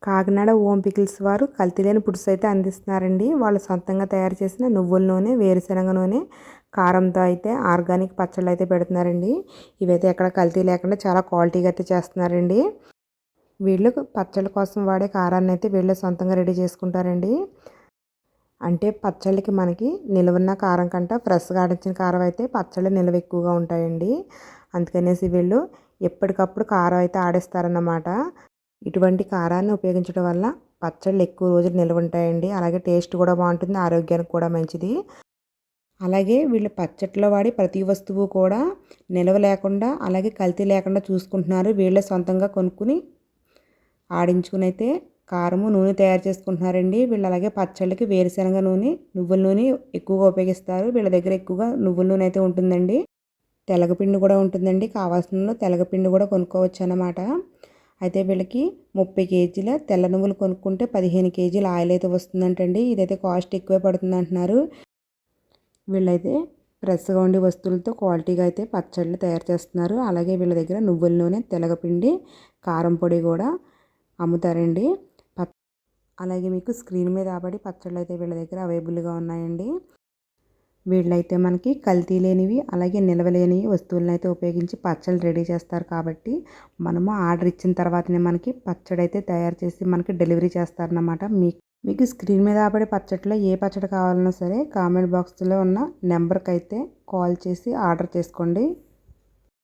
కాకినాడ ఓం pickles వారు కల్తీ లేని పులుసు అయితే అందిస్తున్నారండి. వాళ్ళు సొంతంగా తయారు చేసిన నువ్వుల నూనె, వేరుశనగ నూనె, కారంతో అయితే ఆర్గానిక్ పచ్చళ్ళు అయితే పెడుతున్నారండి. ఇవైతే ఎక్కడ కల్తీ లేకుండా చాలా క్వాలిటీగా అయితే చేస్తున్నారండి. వీళ్ళు పచ్చళ్ళ కోసం వాడే కారాన్ని అయితే వీళ్ళే సొంతంగా రెడీ చేసుకుంటారండి. అంటే పచ్చళ్ళకి మనకి నిలువున్న కారం కంటే ఫ్రెష్గా ఆడించిన కారం అయితే పచ్చళ్ళు నిల్వ ఎక్కువగా ఉంటాయండి. అందుకనేసి వీళ్ళు ఎప్పటికప్పుడు కారం అయితే ఆడిస్తారన్నమాట. ఇటువంటి కారాన్ని ఉపయోగించడం వల్ల పచ్చళ్ళు ఎక్కువ రోజులు నిల్వ ఉంటాయండి. అలాగే టేస్ట్ కూడా బాగుంటుంది, ఆరోగ్యానికి కూడా మంచిది. అలాగే వీళ్ళు పచ్చట్లో వాడి ప్రతి వస్తువు కూడా నిల్వ లేకుండా అలాగే కల్తీ లేకుండా చూసుకుంటున్నారు. వీళ్ళే సొంతంగా కొనుక్కుని ఆడించుకుని అయితే కారము నూనె తయారు చేసుకుంటున్నారండి. వీళ్ళు అలాగే పచ్చళ్ళకి వేరుశనగ నూనె, నువ్వుల నూనె ఎక్కువగా ఉపయోగిస్తారు. వీళ్ళ దగ్గర ఎక్కువగా నువ్వుల నూనె అయితే ఉంటుందండి. తెలగపిండి కూడా ఉంటుందండి. కావాల్సిన తెలగపిండి కూడా కొనుక్కోవచ్చు అన్నమాట. అయితే వీళ్ళకి 30 కేజీల తెల్ల నువ్వులు కొనుక్కుంటే 15 కేజీల ఆయిల్ అయితే వస్తుందంటండి. ఇదైతే కాస్ట్ ఎక్కువే పడుతుంది అంటున్నారు. వీళ్ళైతే ఫ్రెష్గా ఉండే వస్తువులతో క్వాలిటీగా అయితే పచ్చళ్ళు తయారు చేస్తున్నారు. అలాగే వీళ్ళ దగ్గర నువ్వుల నూనె, తెలగపిండి, కారం పొడి కూడా అమ్ముతారండి. అలాగే మీకు స్క్రీన్ మీద ఆపడి పచ్చళ్ళు అయితే వీళ్ళ దగ్గర అవైలబుల్గా ఉన్నాయండి. వీళ్ళైతే మనకి కల్తీ లేనివి అలాగే నిలవలేని వస్తువులను అయితే ఉపయోగించి పచ్చళ్ళు రెడీ చేస్తారు కాబట్టి మనము ఆర్డర్ ఇచ్చిన తర్వాతనే మనకి పచ్చడి అయితే తయారు చేసి మనకి డెలివరీ చేస్తారన్నమాట. మీకు స్క్రీన్ మీద ఆపడే పచ్చడిలో ఏ పచ్చడి కావాలన్నా సరే కామెంట్ బాక్స్లో ఉన్న నెంబర్కి అయితే కాల్ చేసి ఆర్డర్ చేసుకోండి.